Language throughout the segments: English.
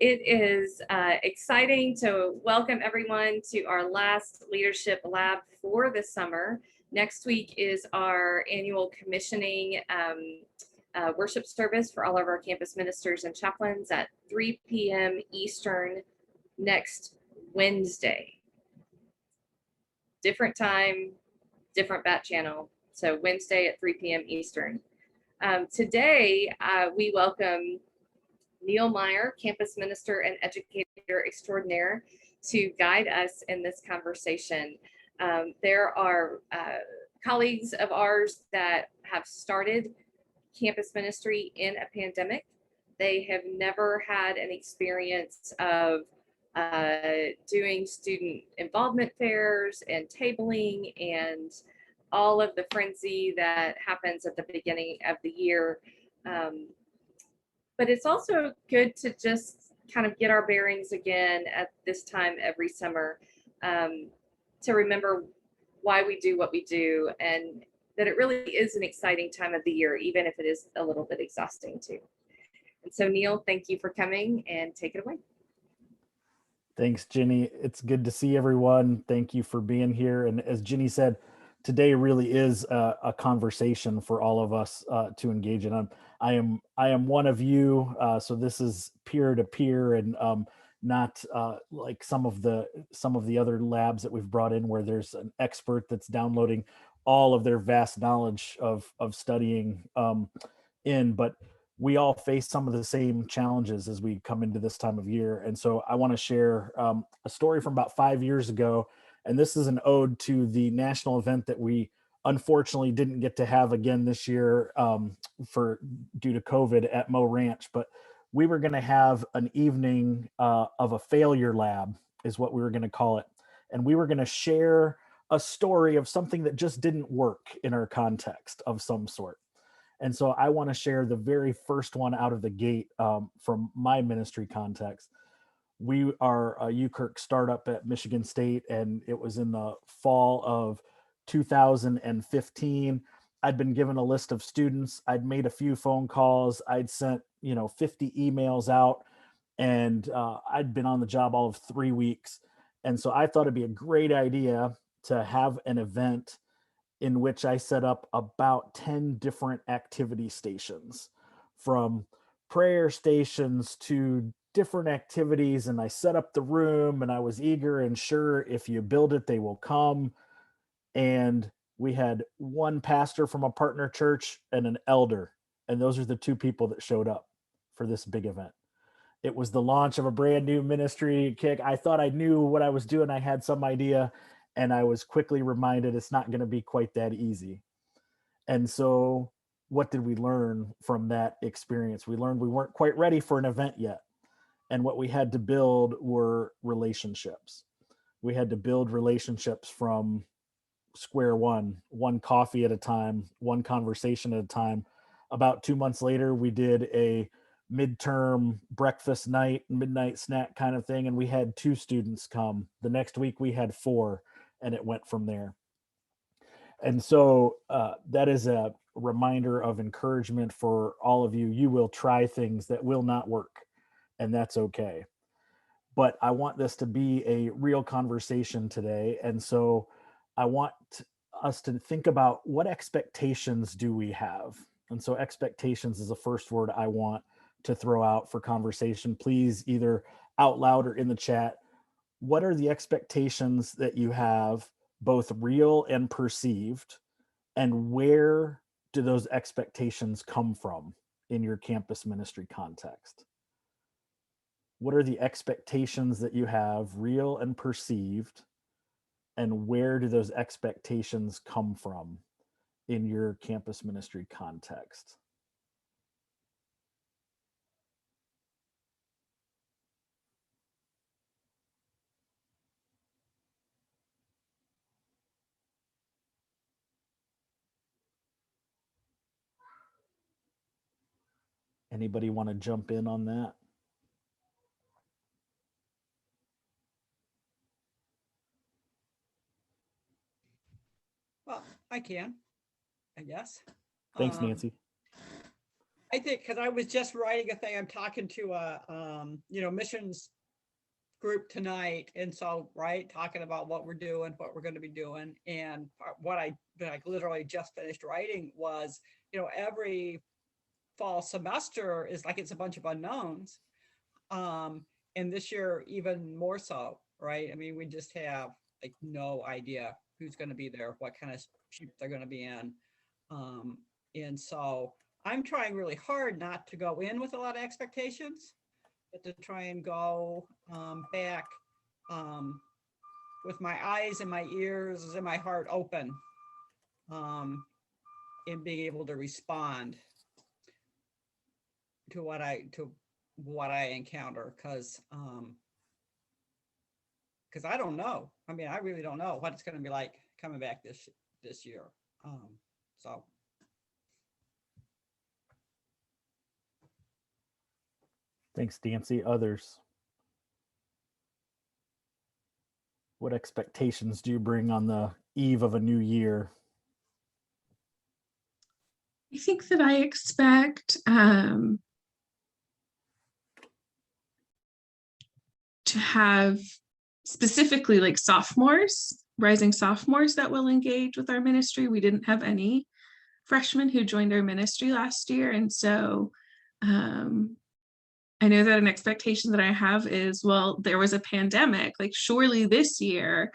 It is exciting to welcome everyone to our last leadership lab for the summer. Next week is our annual commissioning worship service for all of our campus ministers and chaplains at 3 p.m. Eastern next Wednesday. Different time, different bat channel. So Wednesday at 3 p.m. Eastern. Today, we welcome Neil Myer, campus minister and educator extraordinaire, to guide us in this conversation. There are colleagues of ours that have started campus ministry in a pandemic. They have never had an experience of doing student involvement fairs and tabling and all of the frenzy that happens at the beginning of the year. But it's also good to just kind of get our bearings again at this time every summer, to remember why we do what we do, and that it really is an exciting time of the year, even if it is a little bit exhausting too. And so Neil, thank you for coming, and take it away. Thanks, Ginny. It's good to see everyone. Thank you for being here. And as Ginny said, today really is a conversation for all of us to engage in. I am one of you, so this is peer to peer, and not like some of the other labs that we've brought in, where there's an expert that's downloading all of their vast knowledge of studying but we all face some of the same challenges as we come into this time of year. And so I want to share a story from about 5 years ago. And this is an ode to the national event that we unfortunately didn't get to have again this year due to COVID at Mo Ranch. But we were going to have an evening of a failure lab, is what we were going to call it. And we were going to share a story of something that just didn't work in our context of some sort. And so I want to share the very first one out of the gate from my ministry context. We are a UKirk startup at Michigan State, and it was in the fall of 2015. I'd been given a list of students. I'd made a few phone calls. I'd sent 50 emails out, and I'd been on the job all of 3 weeks. And so I thought it'd be a great idea to have an event in which I set up about 10 different activity stations, from prayer stations to different activities. And I set up the room, and I was eager and sure, if you build it, they will come. And we had one pastor from a partner church and an elder. And those are the two people that showed up for this big event. It was the launch of a brand new ministry kick. I thought I knew what I was doing. I had some idea, and I was quickly reminded it's not going to be quite that easy. And so what did we learn from that experience? We learned we weren't quite ready for an event yet. And what we had to build were relationships. We had to build relationships from square one coffee at a time, one conversation at a time. About 2 months later, we did a midterm breakfast night, midnight snack kind of thing, and we had 2 students come. The next week we had 4, and it went from there. And so that is a reminder of encouragement for all of you. You will try things that will not work, and that's okay. But I want this to be a real conversation today. And so I want us to think about, what expectations do we have? And so expectations is the first word I want to throw out for conversation. Please, either out loud or in the chat, what are the expectations that you have, both real and perceived, and where do those expectations come from in your campus ministry context? What are the expectations that you have, real and perceived, and where do those expectations come from in your campus ministry context? Anybody want to jump in on that? Well, I can, I guess. Thanks, Nancy. I think, because I was just writing a thing, I'm talking to a, missions group tonight. And so, right, talking about what we're doing, what we're going to be doing. And what I literally just finished writing was, every fall semester is like, it's a bunch of unknowns. And this year, even more so, right? I mean, we just have like no idea who's going to be there, what kind of shape they're going to be in. And so I'm trying really hard not to go in with a lot of expectations, but to try and go back with my eyes and my ears and my heart open, and being able to respond to what I encounter, because I don't know. I mean, I really don't know what it's going to be like coming back this year. So. Thanks, Dancy. Others? What expectations do you bring on the eve of a new year? I think that I expect to have specifically like rising sophomores that will engage with our ministry. We didn't have any freshmen who joined our ministry last year. And so I know that an expectation that I have is, well, there was a pandemic, like surely this year,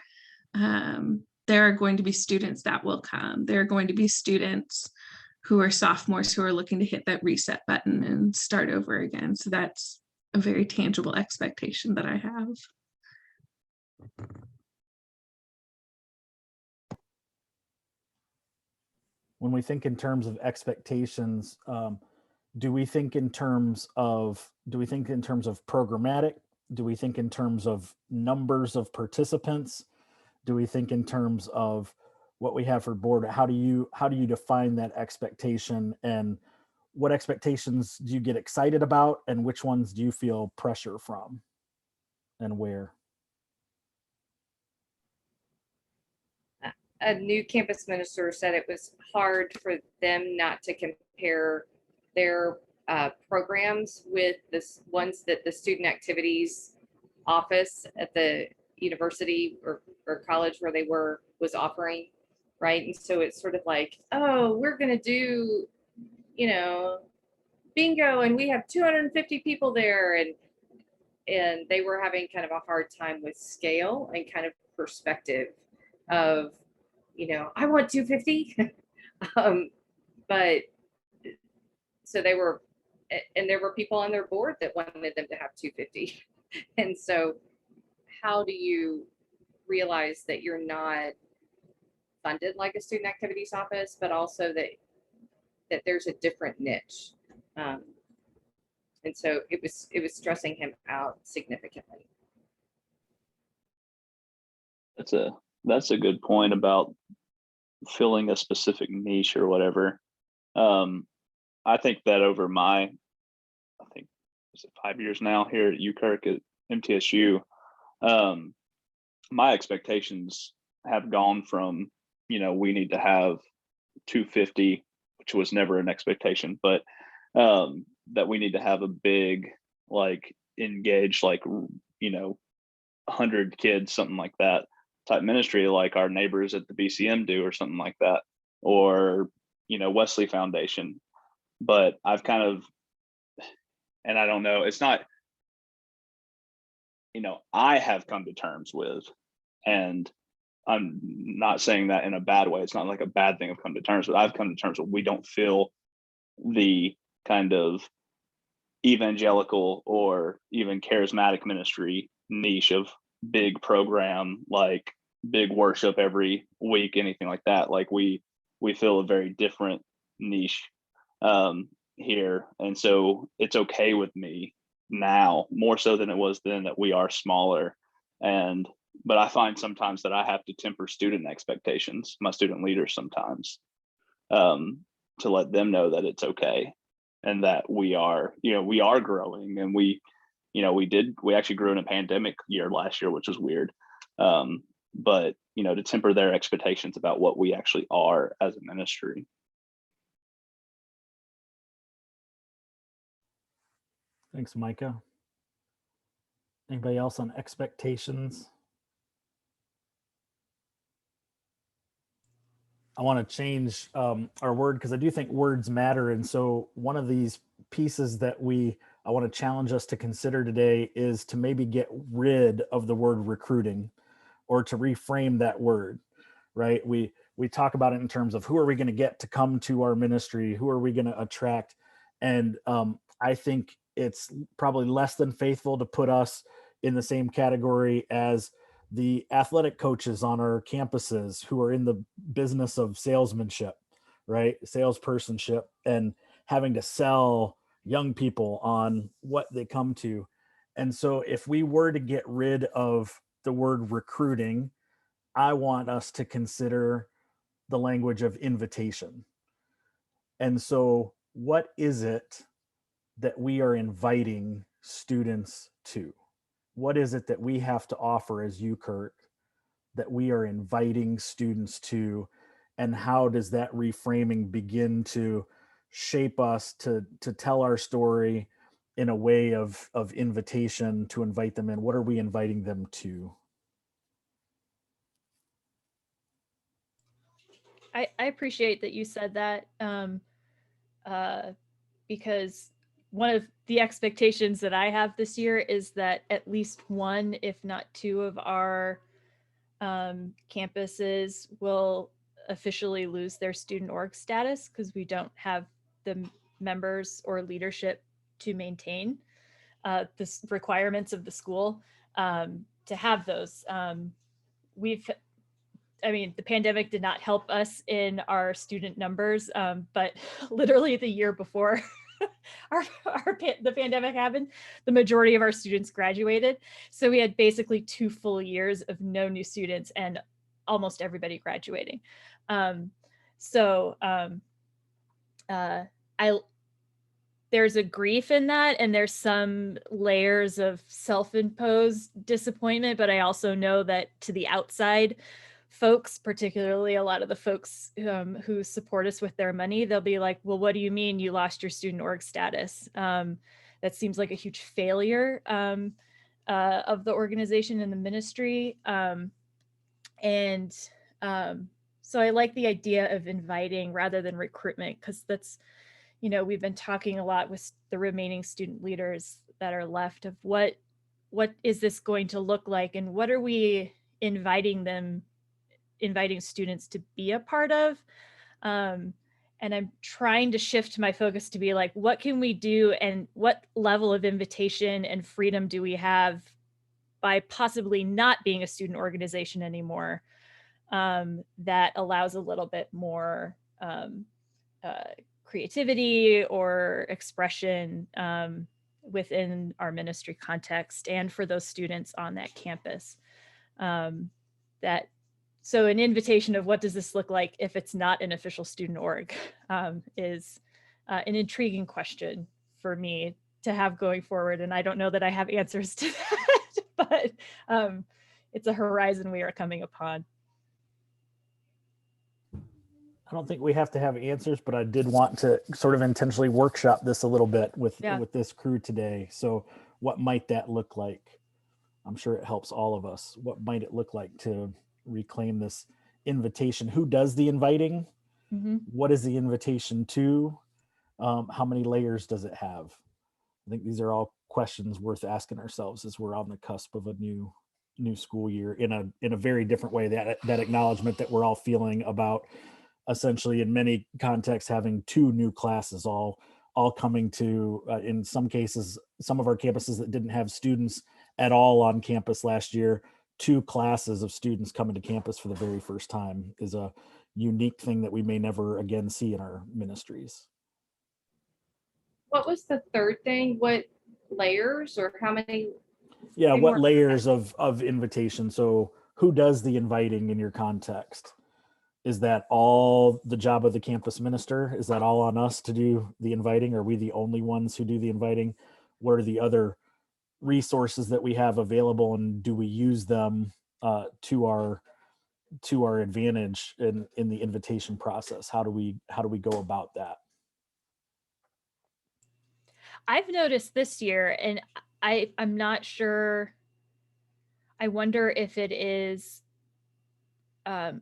there are going to be students that will come. There are going to be students who are sophomores who are looking to hit that reset button and start over again. So that's a very tangible expectation that I have. When we think in terms of expectations, do we think in terms of programmatic? Do we think in terms of numbers of participants? Do we think in terms of what we have for board? How do you define that expectation, and what expectations do you get excited about, and which ones do you feel pressure from, and where? A new campus minister said it was hard for them not to compare their programs with the ones that the student activities office at the university or college where they was offering, right? And so it's sort of like, oh, we're going to do, bingo, and we have 250 people there, and they were having kind of a hard time with scale and kind of perspective of, I want 250. But so they were, and there were people on their board that wanted them to have 250. And so how do you realize that you're not funded like a student activities office, but also that there's a different niche? And so it was stressing him out significantly. That's a good point about filling a specific niche or whatever. I think that over is it 5 years now here at UKirk at MTSU, my expectations have gone from, we need to have 250, which was never an expectation, but that we need to have a big, like, engaged, like, 100 kids, something like that type ministry, like our neighbors at the BCM do, or something like that, or Wesley Foundation. But I've kind of, and I don't know, it's not, I have come to terms with, and I'm not saying that in a bad way, it's not like a bad thing I've come to terms with. I've come to terms with, we don't feel the kind of evangelical or even charismatic ministry niche of big program, like big worship every week, anything like that. Like we feel a very different niche here. And so it's okay with me now, more so than it was then, that we are smaller. But I find sometimes that I have to temper student expectations, my student leaders sometimes, to let them know that it's okay, and that we are growing, and we actually grew in a pandemic year last year, which was weird. But to temper their expectations about what we actually are as a ministry. Thanks, Micah. Anybody else on expectations? I want to change our word because I do think words matter. And so one of these pieces that I want to challenge us to consider today is to maybe get rid of the word recruiting, or to reframe that word, right? We talk about it in terms of who are we going to get to come to our ministry? Who are we going to attract? And I think it's probably less than faithful to put us in the same category as the athletic coaches on our campuses who are in the business of salesmanship, right? Salespersonship, and having to sell young people on what they come to. And so if we were to get rid of the word recruiting, I want us to consider the language of invitation. And so what is it that we are inviting students to? What is it that we have to offer as UKirk that we are inviting students to? And how does that reframing begin to shape us to tell our story in a way of invitation, to invite them in? What are we inviting them to? I appreciate that you said that, because one of the expectations that I have this year is that at least one, if not two, of our campuses will officially lose their student org status because we don't have the members or leadership to maintain the requirements of the school to have those. The pandemic did not help us in our student numbers, but literally the year before the pandemic happened, the majority of our students graduated. So we had basically 2 full years of no new students and almost everybody graduating. There's a grief in that, and there's some layers of self-imposed disappointment, but I also know that to the outside folks, particularly a lot of the folks who support us with their money, they'll be like, well, what do you mean you lost your student org status? That seems like a huge failure of the organization and the ministry. So I like the idea of inviting rather than recruitment, because that's, we've been talking a lot with the remaining student leaders that are left of what is this going to look like, and what are we inviting students to be a part of. And I'm trying to shift my focus to be like, what can we do, and what level of invitation and freedom do we have by possibly not being a student organization anymore, that allows a little bit more creativity or expression within our ministry context and for those students on that campus. So an invitation of what does this look like if it's not an official student org is an intriguing question for me to have going forward. And I don't know that I have answers to that, but it's a horizon we are coming upon. I don't think we have to have answers, but I did want to sort of intentionally workshop this a little bit with this crew today. So what might that look like? I'm sure it helps all of us. What might it look like to reclaim this invitation? Who does the inviting? Mm-hmm. What is the invitation to? How many layers does it have? I think these are all questions worth asking ourselves as we're on the cusp of a new school year in a very different way. That acknowledgement that we're all feeling about essentially in many contexts having 2 new classes all coming to in some cases, some of our campuses that didn't have students at all on campus last year, 2 classes of students coming to campus for the very first time is a unique thing that we may never again see in our ministries. What was the third thing? What layers, or how many? Yeah, what layers of invitation? So who does the inviting in your context? Is that all the job of the campus minister? Is that all on us to do the inviting? Are we the only ones who do the inviting? What are the other resources that we have available, and do we use them to our advantage in the invitation process? How do we go about that? I've noticed this year, and I'm not sure. I wonder if it is a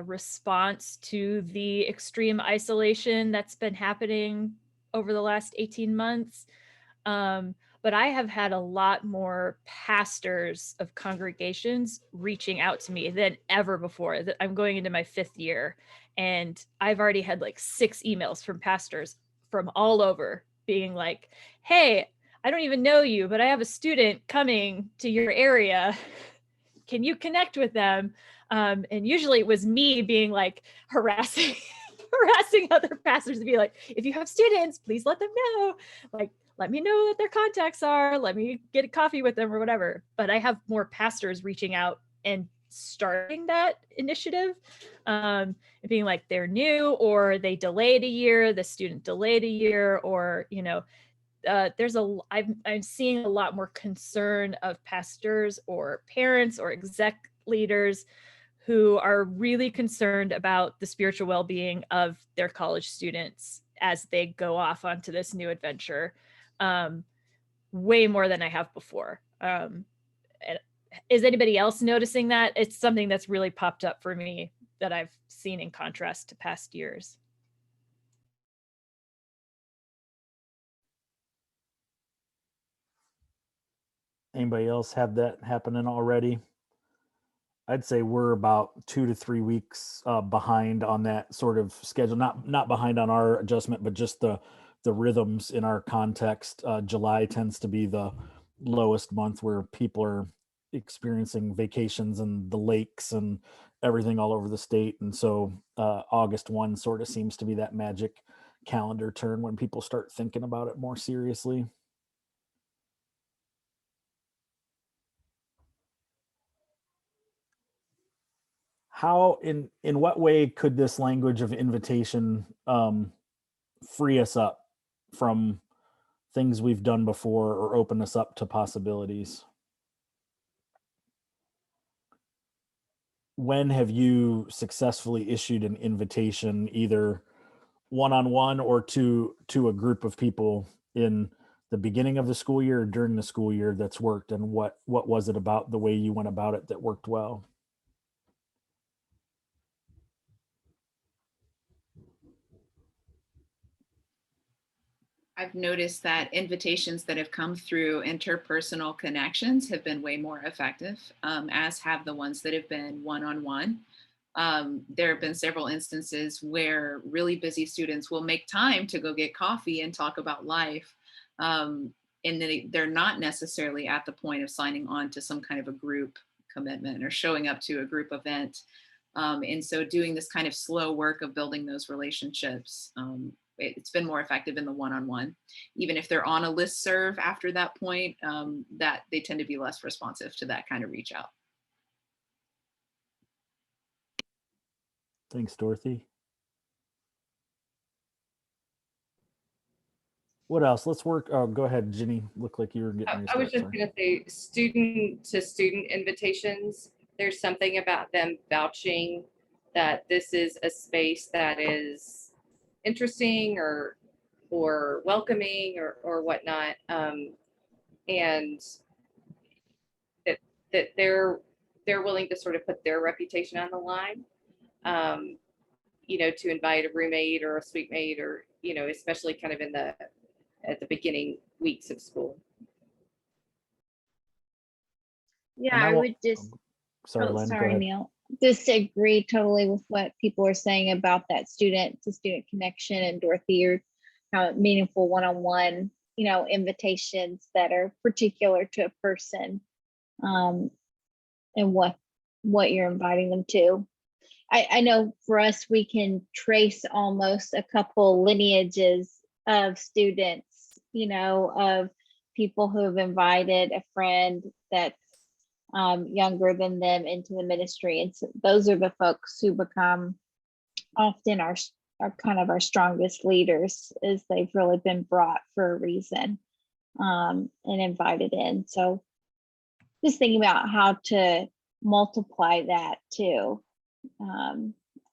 response to the extreme isolation that's been happening over the last 18 months. But I have had a lot more pastors of congregations reaching out to me than ever before. I'm going into my 5th year, and I've already had like 6 emails from pastors from all over being like, hey, I don't even know you, but I have a student coming to your area. Can you connect with them? And usually it was me being like harassing other pastors to be like, if you have students, please let them know. Like, let me know what their contacts are. Let me get a coffee with them or whatever. But I have more pastors reaching out and starting that initiative, and being like, they're new, or they delayed a year, the student delayed a year, or, I'm seeing a lot more concern of pastors or parents or exec leaders who are really concerned about the spiritual well-being of their college students as they go off onto this new adventure, way more than I have before. Is anybody else noticing that? It's something that's really popped up for me that I've seen in contrast to past years. Anybody else have that happening already? I'd say we're about 2 to 3 weeks behind on that sort of schedule. Not behind on our adjustment, but just the rhythms in our context. July tends to be the lowest month where people are experiencing vacations and the lakes and everything all over the state. And so August 1 sort of seems to be that magic calendar turn when people start thinking about it more seriously. How, in what way could this language of invitation free us up from things we've done before or open us up to possibilities? When have you successfully issued an invitation, either one-on-one or to a group of people in the beginning of the school year or during the school year, that's worked? And what was it about the way you went about it that worked well? I've noticed that invitations that have come through interpersonal connections have been way more effective, as have the ones that have been one-on-one. There have been several instances where really busy students will make time to go get coffee and talk about life. And they're not necessarily at the point of signing on to some kind of a group commitment or showing up to a group event. And so doing this kind of slow work of building those relationships, it's been more effective in the one-on-one. Even if they're on a listserv after that point, that they tend to be less responsive to that kind of reach out. Thanks, Dorothy. What else? Let's work. Oh, go ahead, Ginny. Look like you were getting ready to I was start. just going to say, student to student invitations, there's something about them vouching that this is a space that is interesting or welcoming or whatnot, and that they're willing to sort of put their reputation on the line, to invite a roommate or a suite mate, or especially kind of at the beginning weeks of school. Yeah, I would just, sorry, Len, go ahead. Neil, just agree totally with what people are saying about that student to student connection, and Dorothy, your meaningful one-on-one, invitations that are particular to a person, and what you're inviting them to. I know for us, we can trace almost a couple lineages of students, of people who have invited a friend that's younger than them into the ministry. And so those are the folks who become often our kind of our strongest leaders, as they've really been brought for a reason, and invited in. So just thinking about how to multiply that too,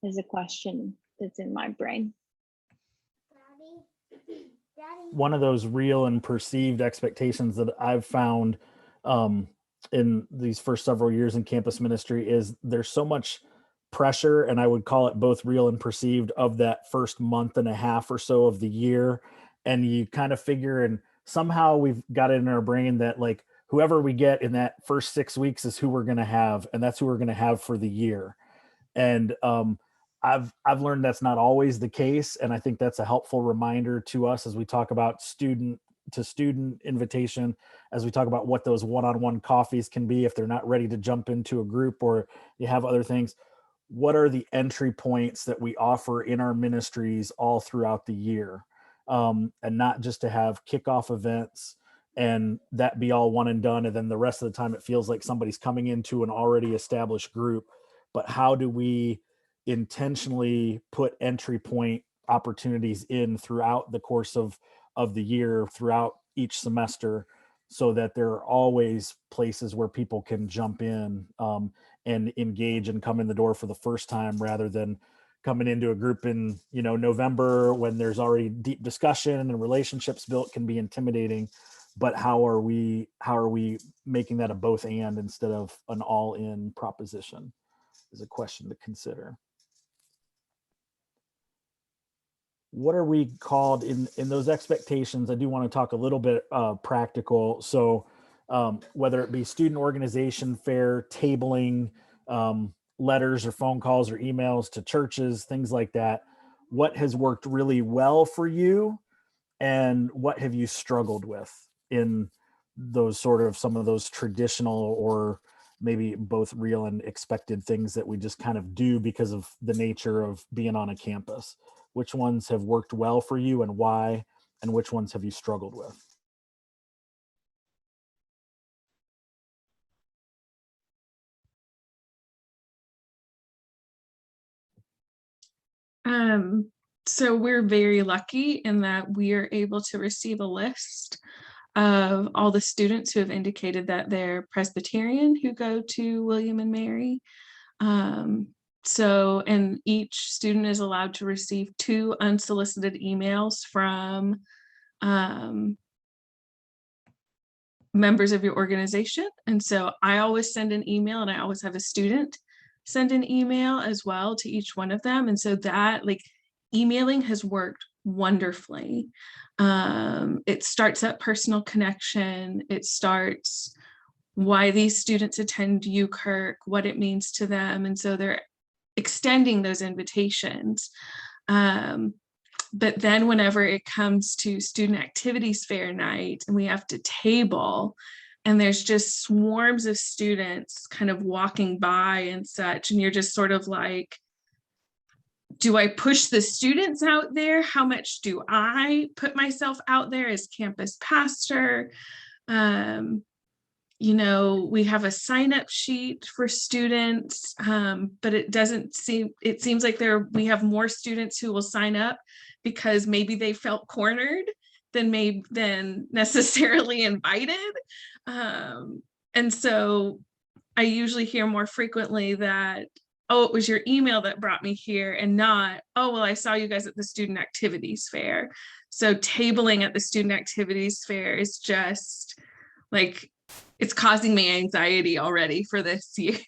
is a question that's in my brain. one of those real and perceived expectations that I've found in these first several years in campus ministry is there's so much pressure, and I would call it both real and perceived, of that first month and a half or so of the year. And you kind of figure, and somehow we've got it in our brain that like whoever we get in that first 6 weeks is who we're going to have, and that's who we're going to have for the year. And I've learned that's not always the case, and I think that's a helpful reminder to us as we talk about student to student invitation, as we talk about what those one-on-one coffees can be if they're not ready to jump into a group or you have other things. What are the entry points that we offer in our ministries all throughout the year? And not just to have kickoff events and that be all one and done, and then the rest of the time it feels like somebody's coming into an already established group. But how do we intentionally put entry point opportunities in throughout the course of the year, throughout each semester, so that there are always places where people can jump in and engage and come in the door for the first time, rather than coming into a group in November when there's already deep discussion and relationships built can be intimidating. But how are we making that a both and instead of an all in proposition is a question to consider. What are we called in those expectations? I do want to talk a little bit practical. So whether it be student organization fair, tabling, letters or phone calls or emails to churches, things like that, what has worked really well for you and what have you struggled with in those some of those traditional or maybe both real and expected things that we just kind of do because of the nature of being on a campus? Which ones have worked well for you and why, and which ones have you struggled with? So we're very lucky in that we are able to receive a list of all the students who have indicated that they're Presbyterian who go to William and Mary. And each student is allowed to receive 2 unsolicited emails from members of your organization. And so I always send an email, and I always have a student send an email as well to each one of them. And so that emailing has worked wonderfully. It starts that personal connection. It starts why these students attend UKirk, what it means to them. And so they're extending those invitations. But then whenever it comes to student activities fair night and we have to table, and there's just swarms of students kind of walking by and such, and you're just sort of like, do I push the students out there? How much do I put myself out there as campus pastor? We have a sign-up sheet for students, but it seems like we have more students who will sign up because maybe they felt cornered than necessarily invited. And so I usually hear more frequently that, oh, it was your email that brought me here, and not, oh, well, I saw you guys at the student activities fair. So tabling at the student activities fair is just it's causing me anxiety already for this year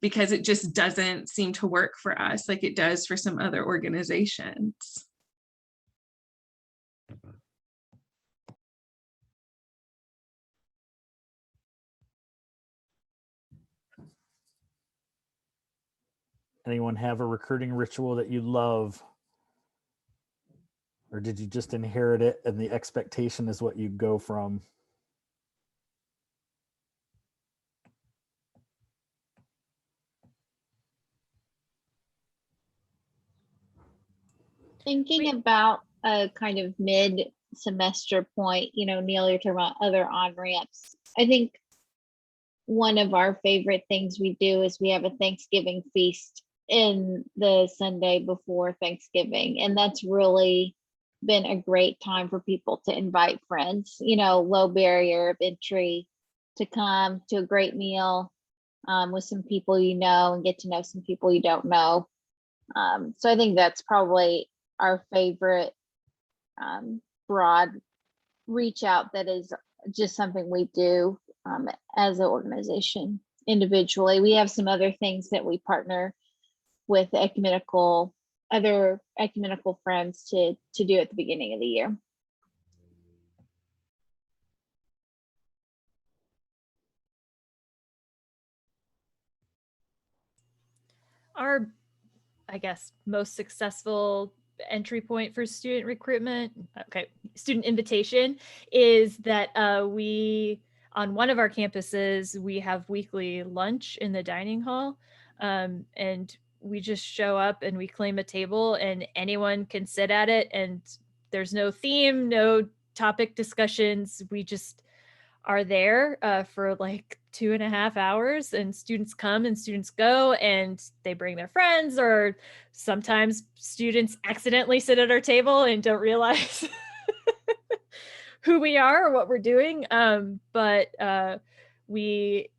because it just doesn't seem to work for us like it does for some other organizations. Anyone have a recruiting ritual that you love? Or did you just inherit it and the expectation is what you go from? Thinking about a kind of mid-semester point, Neil, you're talking about other on-ramps. I think one of our favorite things we do is we have a Thanksgiving feast in the Sunday before Thanksgiving. And that's really been a great time for people to invite friends, low barrier of entry to come to a great meal with some people and get to know some people you don't know. So I think that's probably our favorite broad reach out that is just something we do as an organization. Individually, we have some other things that we partner with other ecumenical friends to do at the beginning of the year. Our, I guess, most successful entry point for student recruitment, student invitation, is that we, on one of our campuses, we have weekly lunch in the dining hall, and we just show up and we claim a table and anyone can sit at it, and there's no theme, no topic discussions. We just are there for like 2.5 hours, and students come and students go, and they bring their friends, or sometimes students accidentally sit at our table and don't realize who we are or what we're doing. But we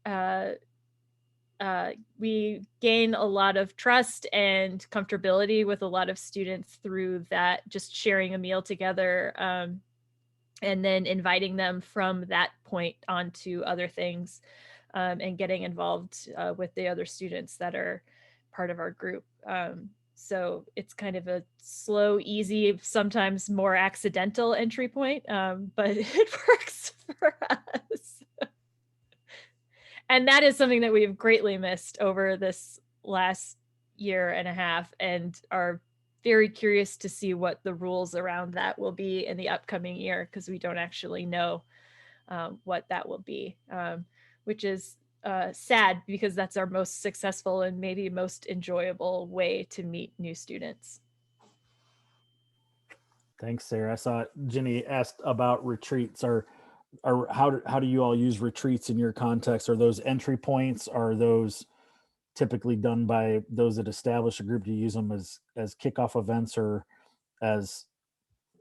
gain a lot of trust and comfortability with a lot of students through that, just sharing a meal together, and then inviting them from that point on to other things, and getting involved with the other students that are part of our group. So it's kind of a slow, easy, sometimes more accidental entry point, but it works for us. And that is something that we've greatly missed over this last 1.5 years, and are very curious to see what the rules around that will be in the upcoming year, because we don't actually know what that will be, which is sad, because that's our most successful and maybe most enjoyable way to meet new students. Thanks, Sarah. I saw Jenny asked about retreats. Or how do you all use retreats in your context? Are those entry points? Are those typically done by those that establish a group? Do you use them as kickoff events or as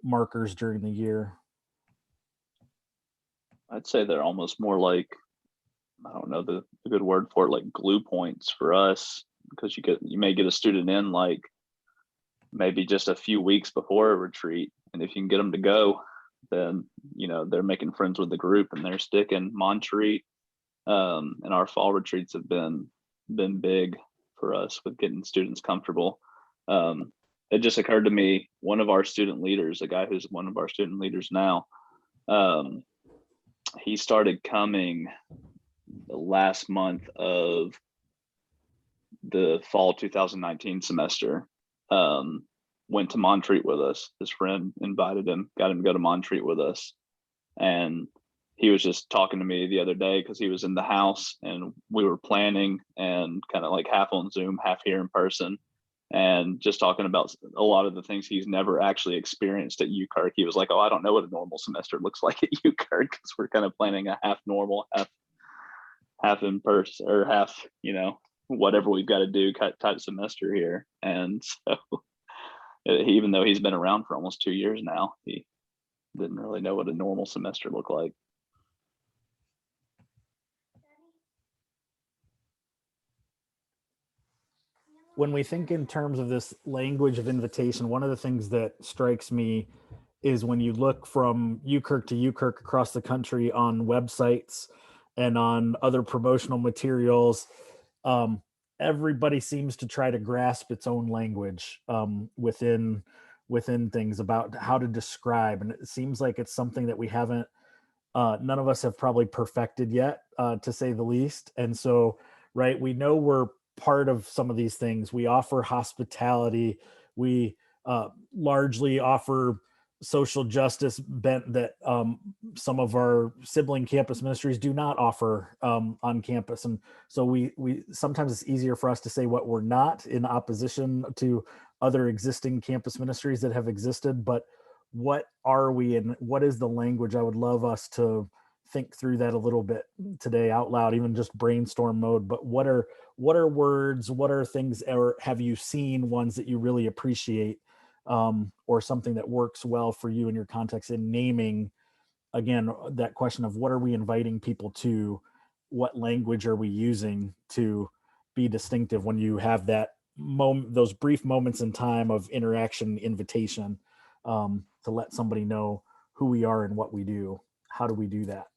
markers during the year? I'd say they're almost more like, I don't know the good word for it, like glue points for us, because you may get a student in like maybe just a few weeks before a retreat, and if you can get them to go, then they're making friends with the group and they're sticking. Montreat and our fall retreats have been big for us with getting students comfortable. It just occurred to me, one of our student leaders, a guy who's one of our student leaders now, he started coming the last month of the fall 2019 semester. Went to Montreat with us. His friend invited him, got him to go to Montreat with us. And he was just talking to me the other day because he was in the house and we were planning, and kind of like half on Zoom, half here in person, and just talking about a lot of the things he's never actually experienced at UKirk. He was like, "Oh, I don't know what a normal semester looks like at UKirk," because we're kind of planning a half normal, half in person, or half, whatever we've got to do type semester here. And so even though he's been around for almost 2 years now, he didn't really know what a normal semester looked like. When we think in terms of this language of invitation, one of the things that strikes me is when you look from UKirk to UKirk across the country on websites and on other promotional materials, everybody seems to try to grasp its own language within things about how to describe. And it seems like it's something that we haven't, none of us have probably perfected yet, to say the least. And so, right, we know we're part of some of these things. We offer hospitality. We largely offer social justice bent that some of our sibling campus ministries do not offer on campus. And so we sometimes it's easier for us to say what we're not, in opposition to other existing campus ministries that have existed. But what are we, and what is the language? I would love us to think through that a little bit today out loud, even just brainstorm mode. But what are words? What are things, or have you seen ones that you really appreciate, or something that works well for you in your context in naming, again, that question of what are we inviting people to? What language are we using to be distinctive when you have that moment, those brief moments in time of interaction, invitation, to let somebody know who we are and what we do. How do we do that?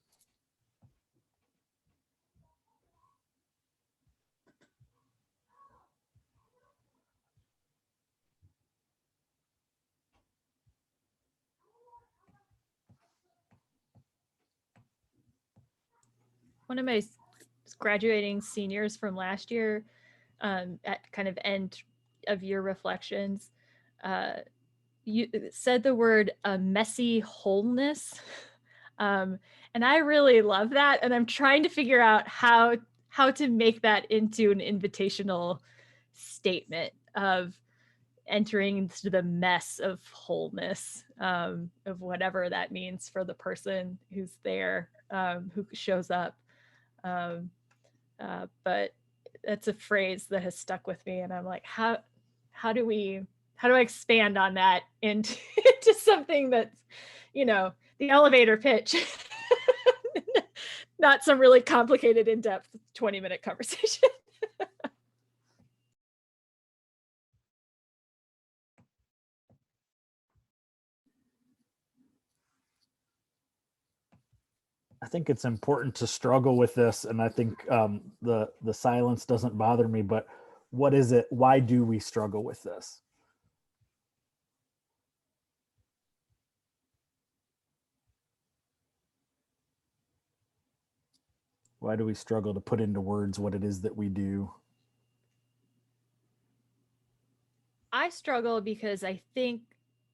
One of my graduating seniors from last year, at kind of end of year reflections, you said the word messy wholeness. And I really love that. And I'm trying to figure out how to make that into an invitational statement of entering into the mess of wholeness, of whatever that means for the person who's there, who shows up. But that's a phrase that has stuck with me, and I'm like, how do I expand on that into, into something that's, you know, the elevator pitch, not some really complicated, in-depth 20-minute conversation. I think it's important to struggle with this, and I think the silence doesn't bother me, but what is it? Why do we struggle with this? Why do we struggle to put into words what it is that we do? I struggle because I think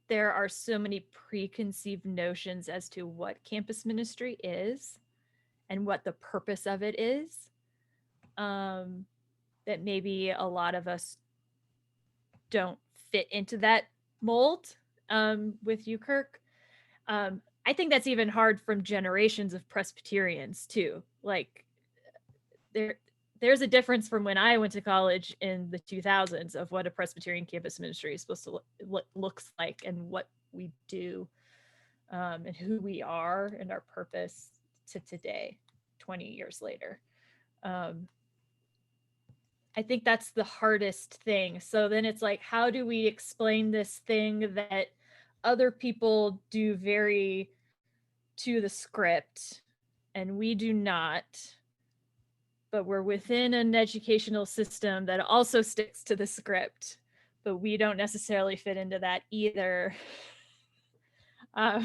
there are so many preconceived notions as to what campus ministry is and what the purpose of it is, that maybe a lot of us don't fit into that mold with UKirk. I think that's even hard from generations of Presbyterians too. Like there's a difference from when I went to college in the 2000s of what a Presbyterian campus ministry is supposed to looks like and what we do, and who we are and our purpose to today, 20 years later. I think that's the hardest thing. So then it's like, how do we explain this thing that other people do very to the script and we do not, but we're within an educational system that also sticks to the script, but we don't necessarily fit into that either. We're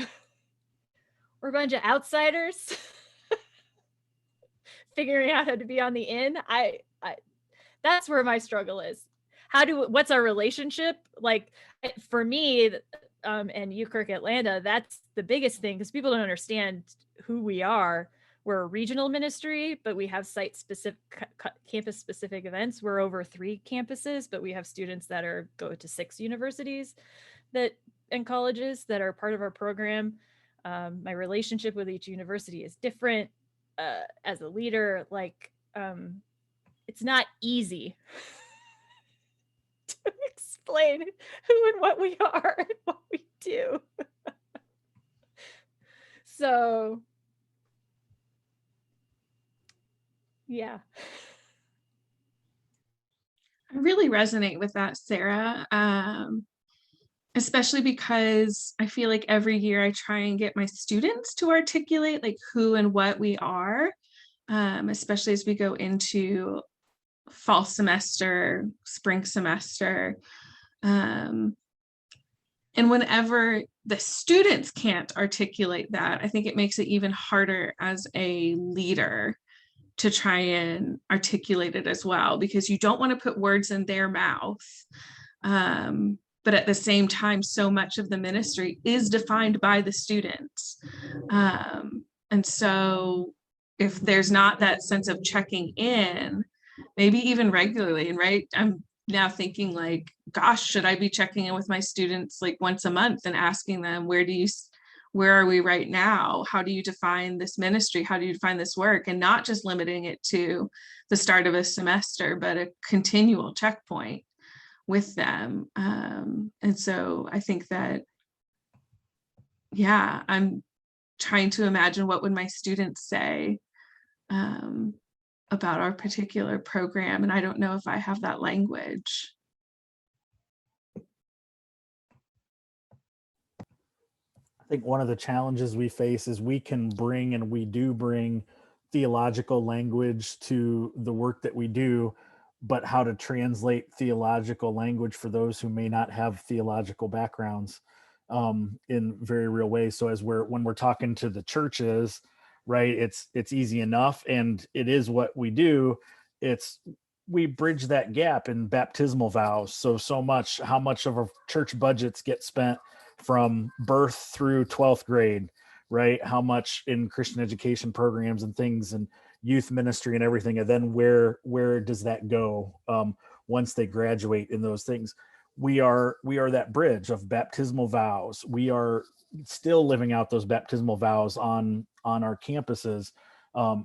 a bunch of outsiders figuring out how to be on the in. I that's where my struggle is. What's our relationship? Like for me, and UKirk Atlanta, that's the biggest thing because people don't understand who we are. We're a regional ministry, but we have site-specific, campus-specific events. We're over 3 campuses, but we have students that go to 6 universities and colleges that are part of our program. My relationship with each university is different. As a leader, like it's not easy to explain who and what we are and what we do. So yeah. I really resonate with that, Sarah, especially because I feel like every year I try and get my students to articulate like who and what we are, especially as we go into fall semester, spring semester. And whenever the students can't articulate that, I think it makes it even harder as a leader to try and articulate it as well, because you don't want to put words in their mouth. But at the same time, so much of the ministry is defined by the students. And so if there's not that sense of checking in, maybe even regularly, and right, I'm now thinking like, gosh, should I be checking in with my students like once a month and asking them, where are we right now? How do you define this ministry? How do you define this work? And not just limiting it to the start of a semester, but a continual checkpoint with them. And so I think that, yeah, I'm trying to imagine what would my students say about our particular program. And I don't know if I have that language. I think one of the challenges we face is we can bring, and we do bring, theological language to the work that we do, but how to translate theological language for those who may not have theological backgrounds in very real ways. So when we're talking to the churches, right, it's easy enough, and it is what we do. We bridge that gap in baptismal vows. So much, how much of our church budgets get spent from birth through 12th grade, right? How much in Christian education programs and things, and youth ministry and everything. And then where does that go once they graduate in those things? We are that bridge of baptismal vows. We are still living out those baptismal vows on our campuses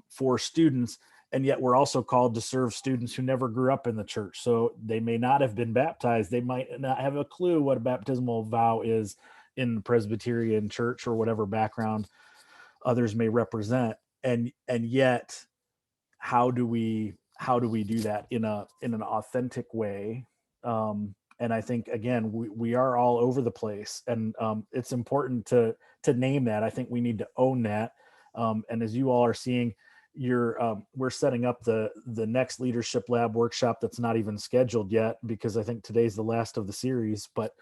for students. And yet we're also called to serve students who never grew up in the church. So they may not have been baptized. They might not have a clue what a baptismal vow is in the Presbyterian church or whatever background others may represent. And yet, how do we do that in an authentic way? And I think, again, we are all over the place, and it's important to name that. I think we need to own that. And as you all are seeing, we're setting up the next leadership lab workshop that's not even scheduled yet, because I think today's the last of the series. But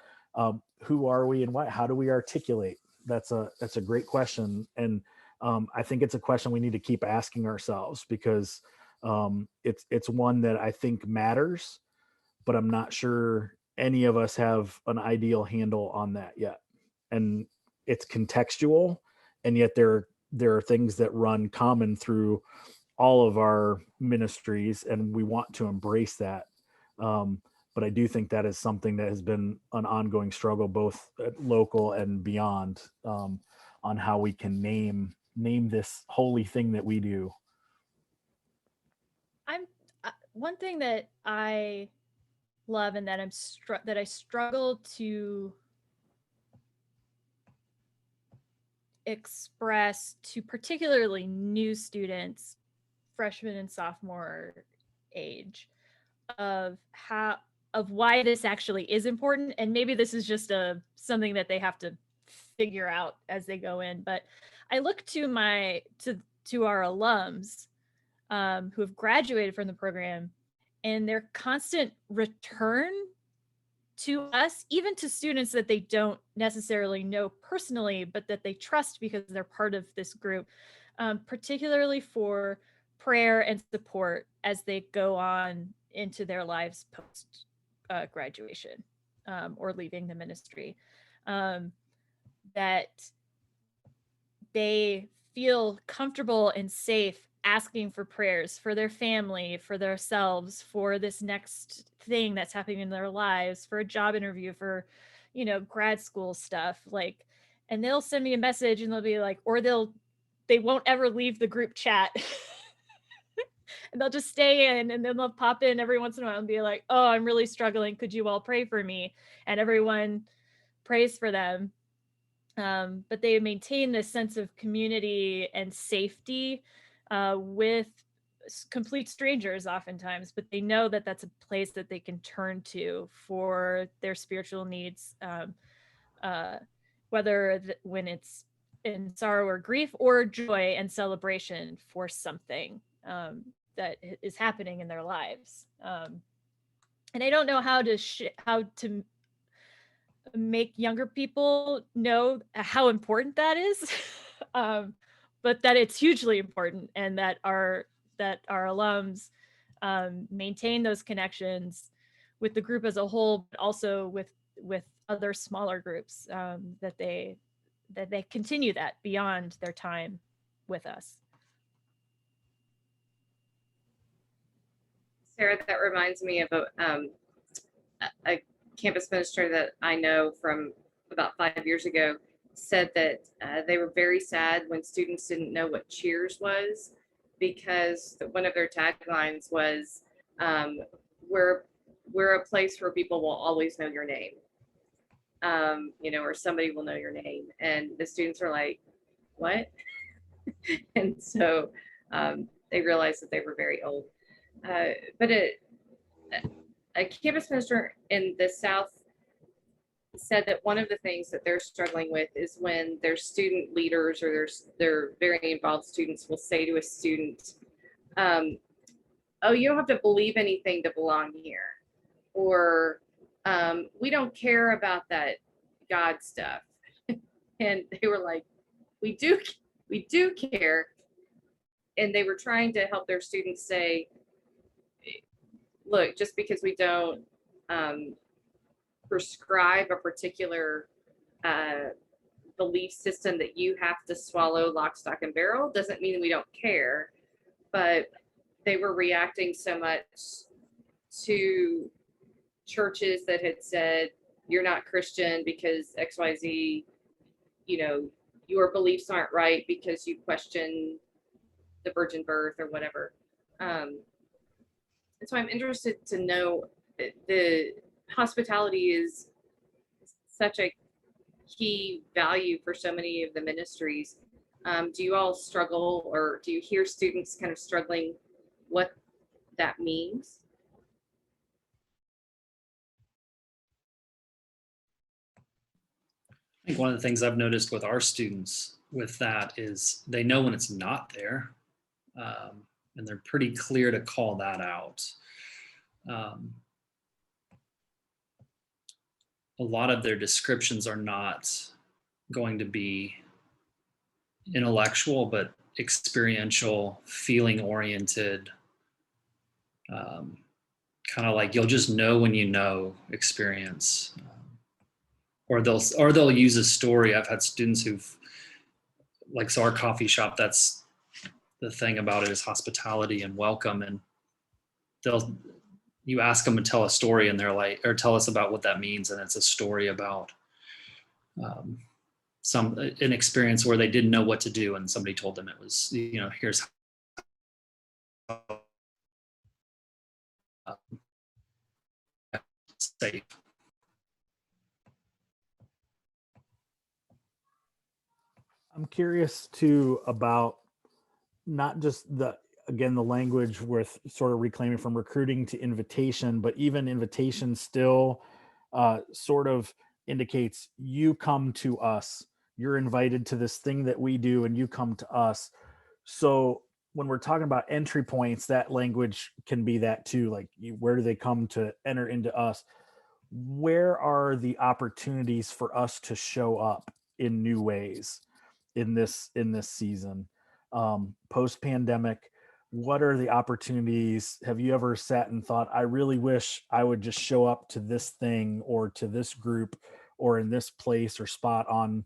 who are we and why? How do we articulate? That's a great question, and I think it's a question we need to keep asking ourselves, because it's one that I think matters, but I'm not sure any of us have an ideal handle on that yet. And it's contextual, and yet there are things that run common through all of our ministries, and we want to embrace that. But I do think that is something that has been an ongoing struggle, both at local and beyond, on how we can name this holy thing that we do. One thing that I love, and that I struggle to express to particularly new students, freshman and sophomore age, of why this actually is important. And maybe this is just something that they have to figure out as they go in. But I look to our alums who have graduated from the program, and their constant return to us, even to students that they don't necessarily know personally, but that they trust because they're part of this group, particularly for prayer and support as they go on into their lives post graduation or leaving the ministry, that they feel comfortable and safe asking for prayers for their family, for themselves, for this next thing that's happening in their lives, for a job interview, for, grad school stuff. Like, and they'll send me a message, and they'll be like, or they won't ever leave the group chat. And they'll just stay in, and then they'll pop in every once in a while and be like, oh, I'm really struggling. Could you all pray for me? And everyone prays for them. But they maintain this sense of community and safety with complete strangers oftentimes, but they know that that's a place that they can turn to for their spiritual needs, whether when it's in sorrow or grief, or joy and celebration for something that is happening in their lives. And I don't know how to make younger people know how important that is, but that it's hugely important, and that our alums maintain those connections with the group as a whole, but also with other smaller groups, that they continue that beyond their time with us. Sarah, that reminds me of a campus minister that I know from about 5 years ago, said that they were very sad when students didn't know what Cheers was, because one of their taglines was, we're a place where people will always know your name, or somebody will know your name. And the students are like, what? And so they realized that they were very old. But a campus minister in the South said that one of the things that they're struggling with is when their student leaders or their very involved students will say to a student, oh, you don't have to believe anything to belong here. Or we don't care about that God stuff. And they were like, we do care. And they were trying to help their students say, look, just because we don't prescribe a particular belief system that you have to swallow lock, stock, and barrel doesn't mean we don't care. But they were reacting so much to churches that had said, you're not Christian because XYZ, you know, your beliefs aren't right because you question the virgin birth or whatever. And so I'm interested to know that the hospitality is such a key value for so many of the ministries. Do you all struggle, or do you hear students kind of struggling what that means? I think one of the things I've noticed with our students with that is they know when it's not there, and they're pretty clear to call that out. A lot of their descriptions are not going to be intellectual, but experiential, feeling oriented, kind of like you'll just know when you know experience. Or they'll use a story. I've had students who've, like, so our coffee shop, that's the thing about it, is hospitality and welcome. And you ask them to tell a story and they're like, or tell us about what that means. And it's a story about an experience where they didn't know what to do. And somebody told them it was, you know, here's how safe. I'm curious too about not just the language with sort of reclaiming from recruiting to invitation, but even invitation still sort of indicates you come to us. You're invited to this thing that we do and you come to us. So when we're talking about entry points, that language can be that too. Like, where do they come to enter into us? Where are the opportunities for us to show up in new ways in this season? Post-pandemic, what are the opportunities? Have you ever sat and thought, I really wish I would just show up to this thing or to this group or in this place or spot on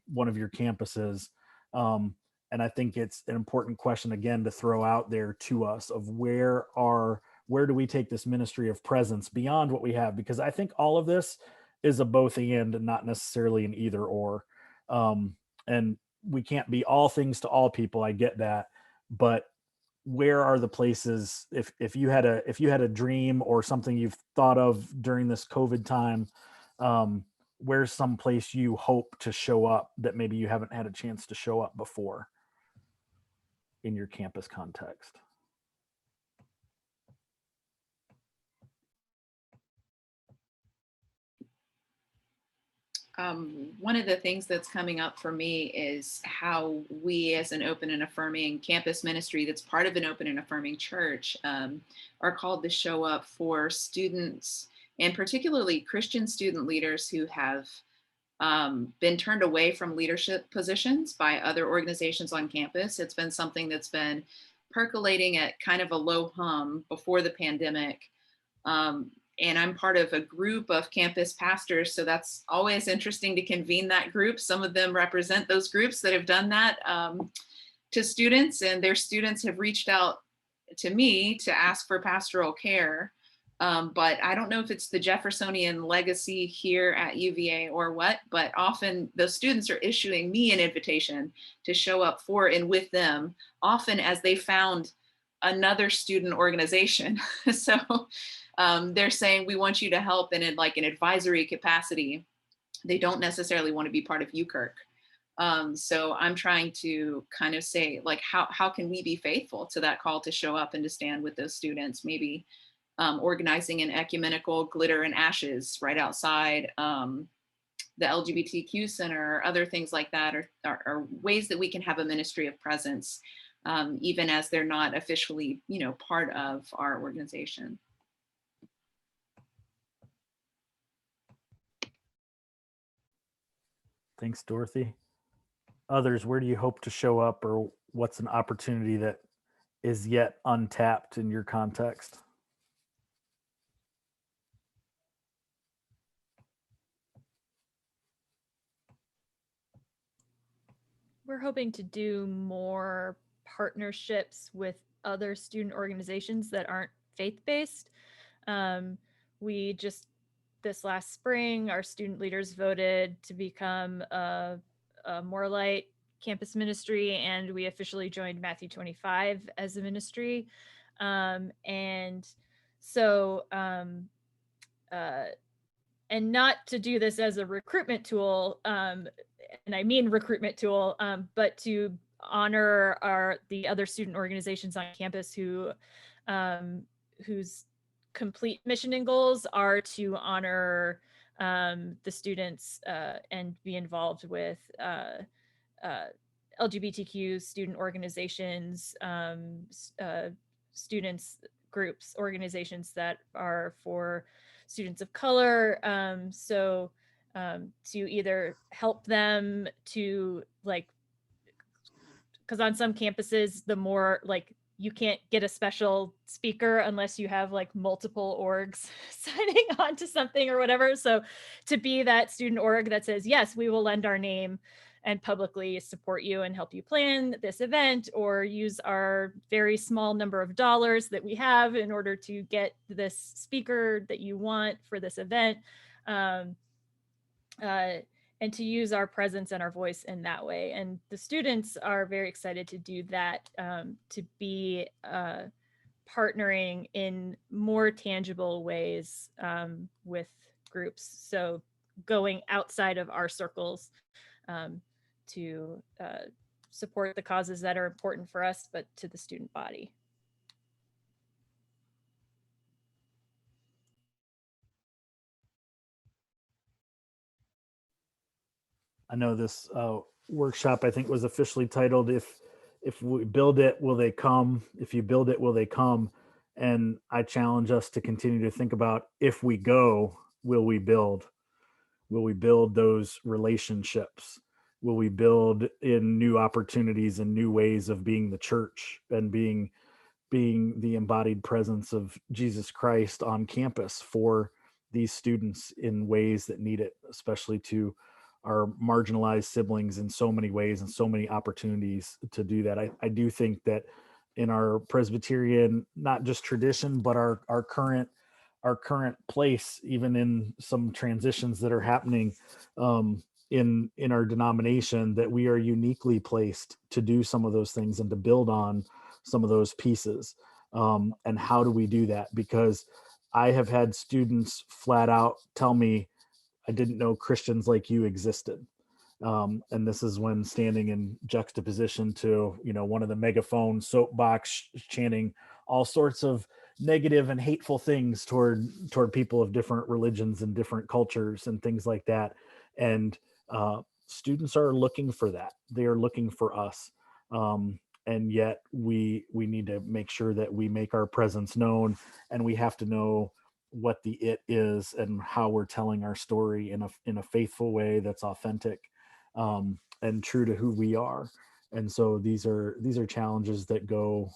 one of your campuses? And I think it's an important question, again, to throw out there to us of where do we take this ministry of presence beyond what we have? Because I think all of this is a both and not necessarily an either or. And we can't be all things to all people. I get that. But where are the places, if you had a dream or something you've thought of during this COVID time, where's some place you hope to show up that maybe you haven't had a chance to show up before in your campus context? One of the things that's coming up for me is how we, as an open and affirming campus ministry that's part of an open and affirming church, are called to show up for students, and particularly Christian student leaders who have been turned away from leadership positions by other organizations on campus. It's been something that's been percolating at kind of a low hum before the pandemic. And I'm part of a group of campus pastors, so that's always interesting to convene that group. Some of them represent those groups that have done that to students, and their students have reached out to me to ask for pastoral care. But I don't know if it's the Jeffersonian legacy here at UVA or what, but often those students are issuing me an invitation to show up for and with them, often as they found another student organization. So they're saying, we want you to help in like an advisory capacity. They don't necessarily want to be part of UKirk. So I'm trying to kind of say, like, how can we be faithful to that call to show up and to stand with those students? Maybe organizing an ecumenical glitter and ashes right outside the LGBTQ center, other things like that are ways that we can have a ministry of presence, even as they're not officially, part of our organization. Thanks, Dorothy. Others, where do you hope to show up, or what's an opportunity that is yet untapped in your context? We're hoping to do more partnerships with other student organizations that aren't faith-based. We just, this last spring, our student leaders voted to become a More Light campus ministry, and we officially joined Matthew 25 as a ministry. And so, and not to do this as a recruitment tool, and I mean recruitment tool, but to honor the other student organizations on campus whose complete mission and goals are to honor the students and be involved with LGBTQ student organizations, students groups, organizations that are for students of color. So to either help them to because on some campuses, the more you can't get a special speaker unless you have multiple orgs signing on to something or whatever. So to be that student org that says, yes, we will lend our name and publicly support you and help you plan this event, or use our very small number of dollars that we have in order to get this speaker that you want for this event. And to use our presence and our voice in that way. And the students are very excited to do that, to be partnering in more tangible ways with groups. So going outside of our circles to support the causes that are important for us, but to the student body. I know this workshop, I think, was officially titled "If we build it, will they come? If you build it, will they come?" And I challenge us to continue to think about, if we go, will we build? Will we build those relationships? Will we build in new opportunities and new ways of being the church and being the embodied presence of Jesus Christ on campus for these students in ways that need it, especially to our marginalized siblings in so many ways and so many opportunities to do that. I do think that in our Presbyterian, not just tradition, but our current place, even in some transitions that are happening in our denomination, that we are uniquely placed to do some of those things and to build on some of those pieces. And how do we do that? Because I have had students flat out tell me, I didn't know Christians like you existed. And this is when standing in juxtaposition to, one of the megaphone soapbox chanting all sorts of negative and hateful things toward people of different religions and different cultures and things like that. And students are looking for that. They are looking for us. And yet we need to make sure that we make our presence known, and we have to know what the it is and how we're telling our story in a faithful way that's authentic and true to who we are. And so these are challenges that go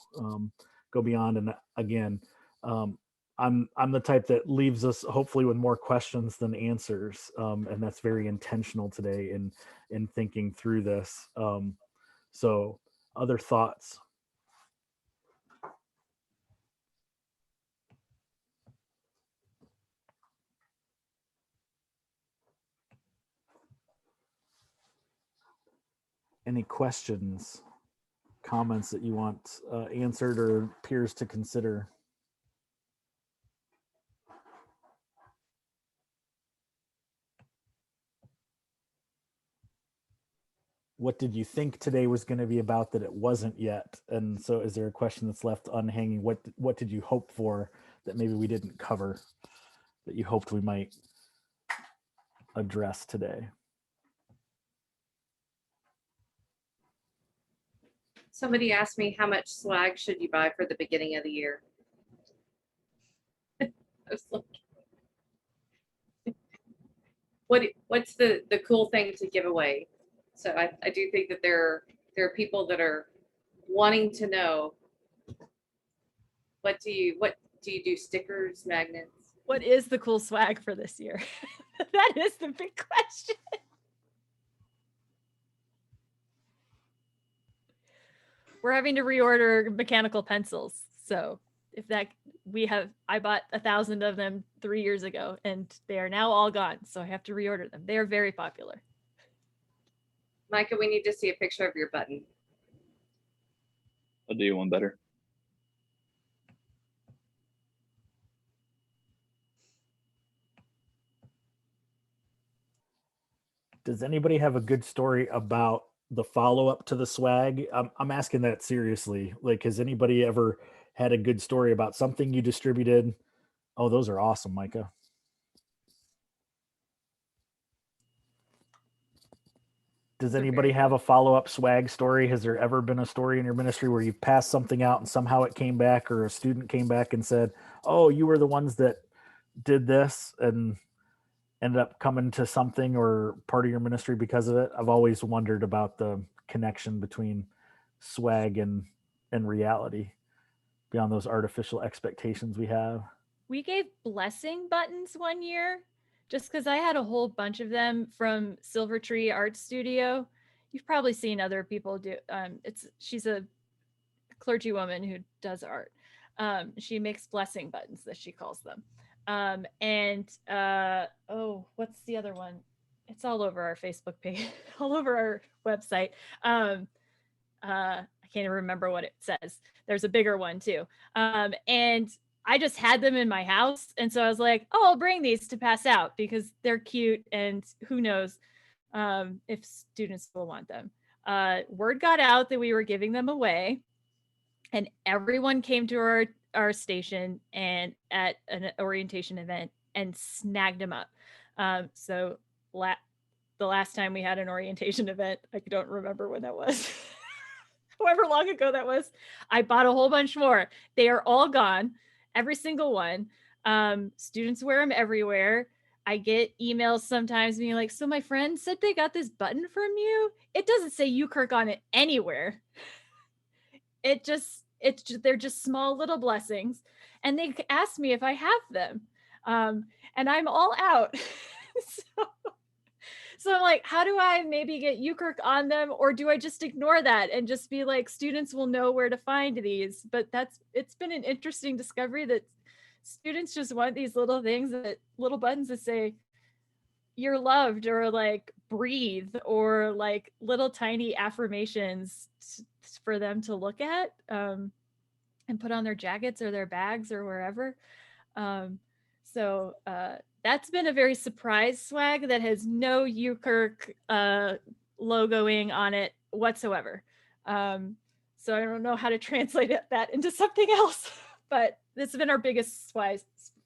beyond. And again, I'm the type that leaves us hopefully with more questions than answers, and that's very intentional today in thinking through this. So other thoughts? Any questions, comments that you want answered or peers to consider? what did you think today was going to be about that it wasn't yet? And so is there a question that's left unhanging? What did you hope for that maybe we didn't cover that you hoped we might address today? Somebody asked me, how much swag should you buy for the beginning of the year? I was like, what's the cool thing to give away? So I do think that there are people that are wanting to know, what do you do, stickers, magnets? What is the cool swag for this year? That is the big question. We're having to reorder mechanical pencils. So if that, I bought 1,000 of them 3 years ago and they are now all gone. So I have to reorder them. They are very popular. Micah, we need to see a picture of your button. I'll do one better. Does anybody have a good story about the follow-up to the swag? I'm asking that seriously. Like, has anybody ever had a good story about something you distributed? Oh, those are awesome, Micah. Does anybody have a follow-up swag story? Has there ever been a story in your ministry where you've passed something out and somehow it came back, or a student came back and said, oh, you were the ones that did this and ended up coming to something or part of your ministry because of it? I've always wondered about the connection between swag and reality beyond those artificial expectations we have. We gave blessing buttons one year just because I had a whole bunch of them from Silver Tree Art Studio. You've probably seen other people do. She's a clergy woman who does art. She makes blessing buttons, that she calls them. Oh, what's the other one? It's all over our Facebook page, all over our website. I can't even remember what it says. There's a bigger one too. And I just had them in my house. And so I was like, oh, I'll bring these to pass out because they're cute and who knows if students will want them. Word got out that we were giving them away and everyone came to our station and at an orientation event and snagged them up. So the last time we had an orientation event, I don't remember when that was, however long ago that was, I bought a whole bunch more. They are all gone, every single one. Students wear them everywhere. I get emails sometimes being like, so my friend said they got this button from you. It doesn't say UKirk on it anywhere. They're just small little blessings. And they asked me if I have them. And I'm all out. So I'm like, how do I maybe get UKirk on them? Or do I just ignore that and just be like, students will know where to find these? But it's been an interesting discovery that students just want these little things, little buttons that say, you're loved, or like breathe, or like little tiny affirmations for them to look at and put on their jackets or their bags or wherever. So that's been a very surprise swag that has no UKirk logoing on it whatsoever. So I don't know how to translate that into something else, but this has been our biggest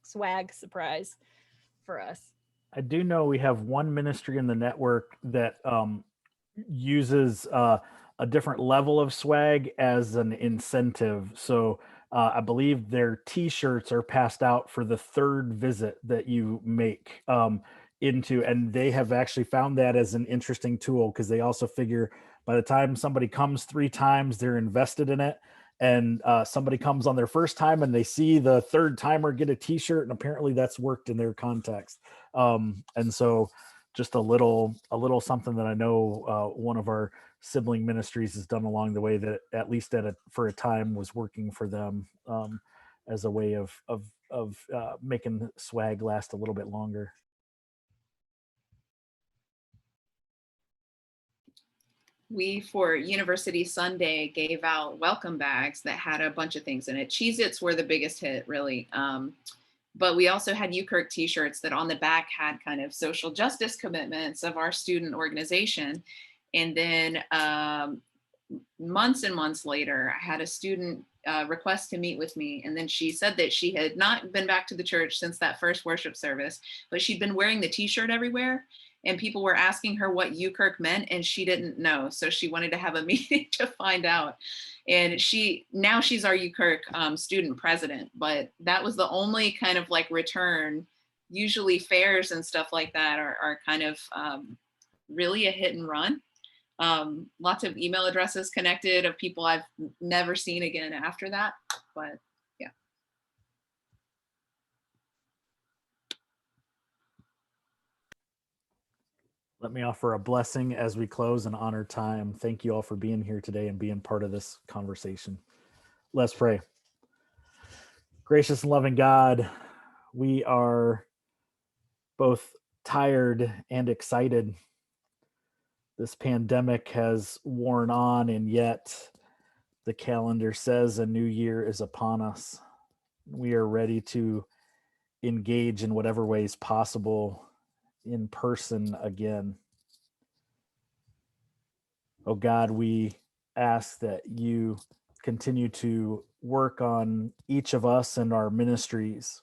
swag surprise for us. I do know we have one ministry in the network that uses a different level of swag as an incentive. So I believe their t-shirts are passed out for the third visit that you make into, and they have actually found that as an interesting tool because they also figure by the time somebody comes 3 times, they're invested in it. And somebody comes on their first time and they see the third timer get a t-shirt, and apparently that's worked in their context. And so just a little something that I know one of our sibling ministries has done along the way that at least for a time was working for them as a way of making swag last a little bit longer. We, for University Sunday, gave out welcome bags that had a bunch of things in it. Cheez-Its were the biggest hit, really. But we also had UKirk t-shirts that on the back had kind of social justice commitments of our student organization. And then months and months later, I had a student request to meet with me. And then she said that she had not been back to the church since that first worship service, but she'd been wearing the t-shirt everywhere. And people were asking her what UKirk meant, and she didn't know. So she wanted to have a meeting to find out. And now she's our UKirk student president, but that was the only kind of like return. Usually fairs and stuff like that are kind of really a hit and run. Lots of email addresses connected of people I've never seen again after that, but yeah. Let me offer a blessing as we close and honor time. Thank you all for being here today and being part of this conversation. Let's pray. Gracious and loving God, we are both tired and excited. This pandemic has worn on, and yet the calendar says a new year is upon us. We are ready to engage in whatever ways possible in person again. Oh God, we ask that you continue to work on each of us and our ministries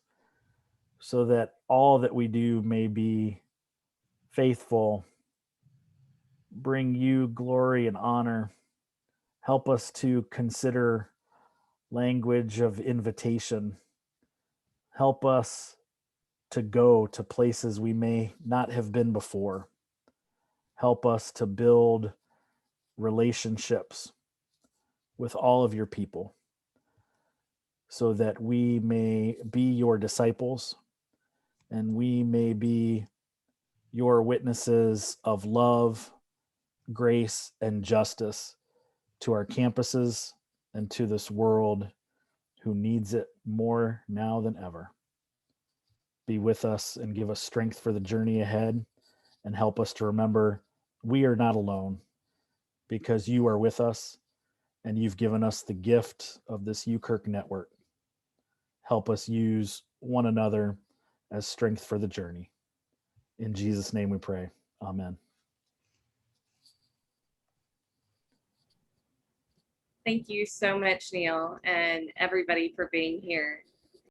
so that all that we do may be faithful, bring you glory and honor. Help us to consider language of invitation. Help us to go to places we may not have been before. Help us to build relationships with all of your people so that we may be your disciples and we may be your witnesses of love, grace, and justice to our campuses and to this world who needs it more now than ever. Be with us and give us strength for the journey ahead, and help us to remember we are not alone because you are with us and you've given us the gift of this UKirk network. Help us use one another as strength for the journey. In Jesus' name we pray. Amen. Thank you so much, Neil, and everybody for being here.